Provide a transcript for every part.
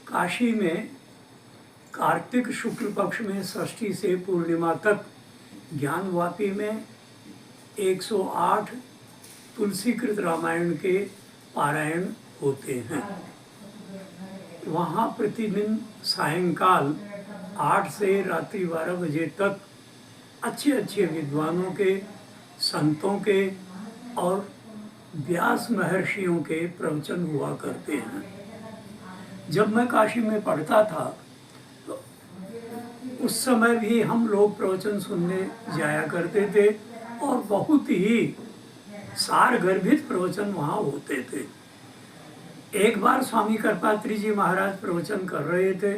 काशी में कार्तिक शुक्ल पक्ष में षष्ठी से पूर्णिमा तक ज्ञानवापी में 108 तुलसीकृत रामायण के पारायण होते हैं। वहाँ प्रतिदिन सायंकाल 8 से रात्रि 12 बजे तक अच्छे अच्छे विद्वानों के, संतों के और व्यास महर्षियों के प्रवचन हुआ करते हैं। जब मैं काशी में पढ़ता था तो उस समय भी हम लोग प्रवचन सुनने जाया करते थे और बहुत ही सारगर्भित प्रवचन वहाँ होते थे। एक बार स्वामी कृपात्री जी महाराज प्रवचन कर रहे थे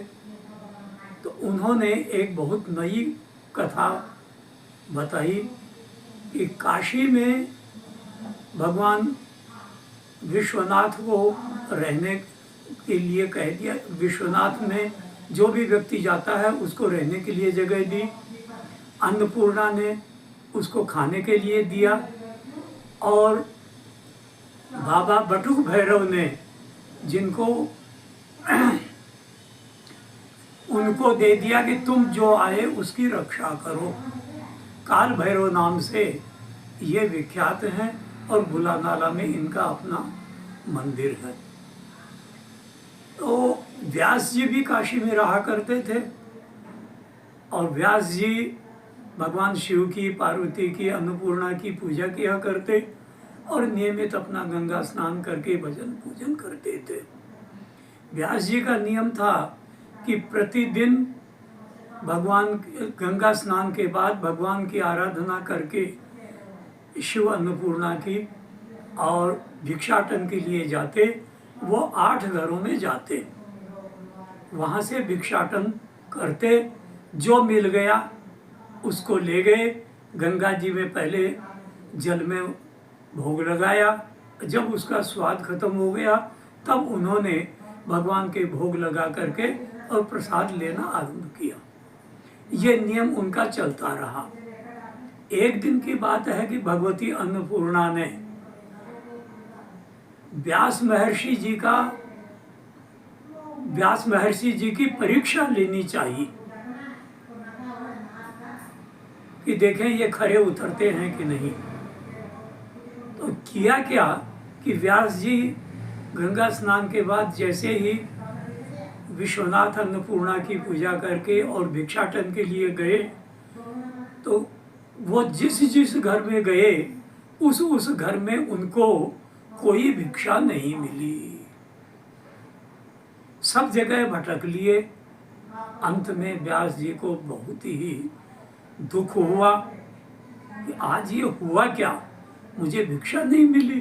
तो उन्होंने एक बहुत नई कथा बताई कि काशी में भगवान विश्वनाथ को रहने के लिए कह दिया। विश्वनाथ में जो भी व्यक्ति जाता है उसको रहने के लिए जगह दी। अन्नपूर्णा ने उसको खाने के लिए दिया और बाबा बटुक भैरव ने जिनको उनको दे दिया कि तुम जो आए उसकी रक्षा करो। काल भैरव नाम से ये विख्यात हैं और बुला नाला में इनका अपना मंदिर है। तो व्यास जी भी काशी में रहा करते थे और व्यास जी भगवान शिव की, पार्वती की, अन्नपूर्णा की पूजा किया करते और नियमित अपना गंगा स्नान करके भजन पूजन करते थे। व्यास जी का नियम था कि प्रतिदिन भगवान गंगा स्नान के बाद भगवान की आराधना करके शिव अन्नपूर्णा की और भिक्षाटन के लिए जाते। वो 8 घरों में जाते, वहाँ से भिक्षाटन करते, जो मिल गया उसको ले गए। गंगा जी में पहले जल में भोग लगाया, जब उसका स्वाद खत्म हो गया तब उन्होंने भगवान के भोग लगा करके और प्रसाद लेना आरंभ किया। ये नियम उनका चलता रहा। एक दिन की बात है कि भगवती अन्नपूर्णा ने व्यास महर्षि जी की परीक्षा लेनी चाहिए कि देखें ये खरे उतरते हैं कि नहीं। तो किया क्या कि व्यास जी गंगा स्नान के बाद जैसे ही विश्वनाथ अन्नपूर्णा की पूजा करके और भिक्षाटन के लिए गए तो वो जिस घर में गए उस घर में उनको कोई भिक्षा नहीं मिली। सब जगह भटक लिए। अंत में व्यास जी को बहुत ही दुख हुआ कि आज ये हुआ क्या, मुझे भिक्षा नहीं मिली।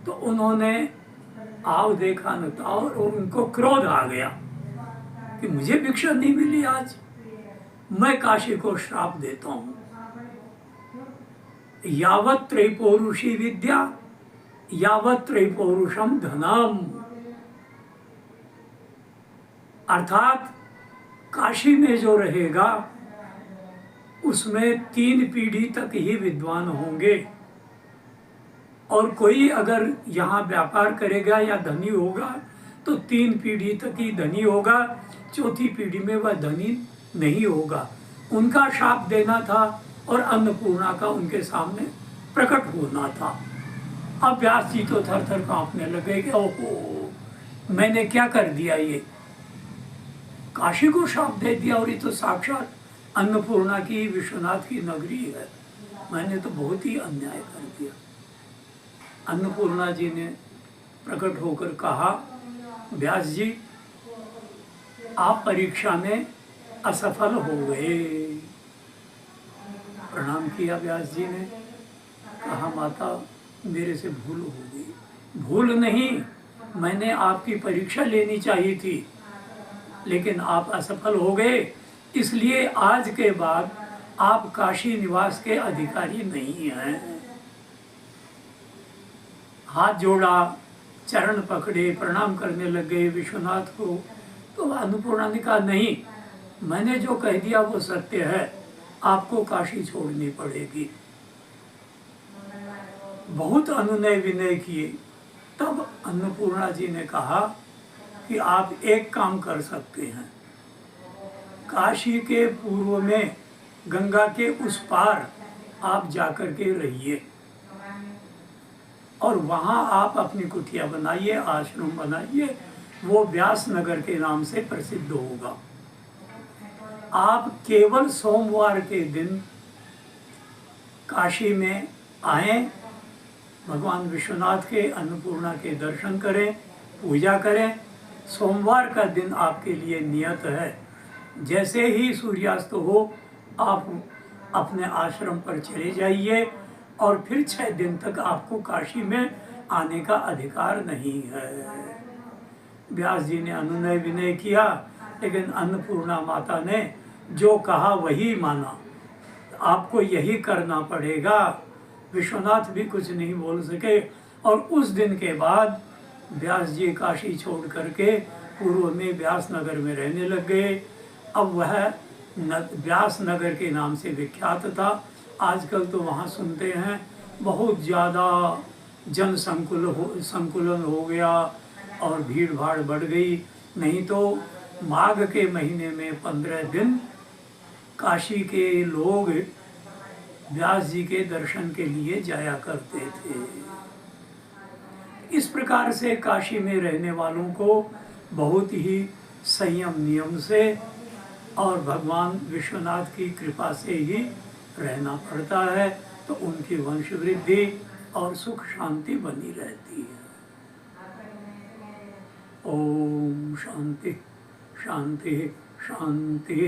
तो उन्होंने आओ देखा न था और उनको क्रोध आ गया कि मुझे भिक्षा नहीं मिली आज, मैं काशी को श्राप देता हूं। यावत् त्रैपौरुषी विद्या यावत् त्रैपौरुषम धनम, अर्थात काशी में जो रहेगा उसमें 3 पीढ़ी तक ही विद्वान होंगे और कोई अगर यहाँ व्यापार करेगा या धनी होगा तो 3 पीढ़ी तक ही धनी होगा, 4थी पीढ़ी में वह धनी नहीं होगा। उनका शाप देना था और अन्नपूर्णा का उनके सामने प्रकट होना था। अब व्यास जी तो थर थर कांपने लगे कि ओहो मैंने क्या कर दिया, ये काशी को शाप दे दिया और ये तो साक्षात अन्नपूर्णा की, विश्वनाथ की नगरी है, मैंने तो बहुत ही अन्याय कर दिया। अन्नपूर्णा जी ने प्रकट होकर कहा, व्यास जी आप परीक्षा में असफल हो गए। प्रणाम किया व्यास जी ने, कहा माता मेरे से भूल हो गई। भूल नहीं, मैंने आपकी परीक्षा लेनी चाहिए थी लेकिन आप असफल हो गए, इसलिए आज के बाद आप काशी निवास के अधिकारी नहीं हैं। हाथ जोड़ा, चरण पकड़े, प्रणाम करने लगे विश्वनाथ को। तो अन्नपूर्णा ने कहा नहीं, मैंने जो कह दिया वो सत्य है, आपको काशी छोड़नी पड़ेगी। बहुत अनुनय विनय किए तब अन्नपूर्णा जी ने कहा कि आप एक काम कर सकते हैं, काशी के पूर्व में गंगा के उस पार आप जाकर के रहिए और वहाँ आप अपनी कुटिया बनाइए, आश्रम बनाइए, वो व्यास नगर के नाम से प्रसिद्ध होगा। आप केवल सोमवार के दिन काशी में आए, भगवान विश्वनाथ के, अन्नपूर्णा के दर्शन करें, पूजा करें। सोमवार का दिन आपके लिए नियत है। जैसे ही सूर्यास्त हो आप अपने आश्रम पर चले जाइए और फिर 6 दिन तक आपको काशी में आने का अधिकार नहीं है। व्यास जी ने अनुनय विनय किया, लेकिन अन्नपूर्णा माता ने जो कहा वही माना। आपको यही करना पड़ेगा। विश्वनाथ भी कुछ नहीं बोल सके और उस दिन के बाद व्यास जी काशी छोड़ करके पूर्व में व्यास नगर में रहने लग गए। अब वह व्यास नगर के नाम से विख्यात था। आजकल तो वहाँ सुनते हैं बहुत ज़्यादा संकुलन हो गया और भीड़ भाड़ बढ़ गई। नहीं तो माघ के महीने में 15 दिन काशी के लोग व्यास जी के दर्शन के लिए जाया करते थे। इस प्रकार से काशी में रहने वालों को बहुत ही संयम नियम से और भगवान विश्वनाथ की कृपा से ही रहना पड़ता है, तो उनकी वंश वृद्धि और सुख शांति बनी रहती है। ओम शांति शांति शांति।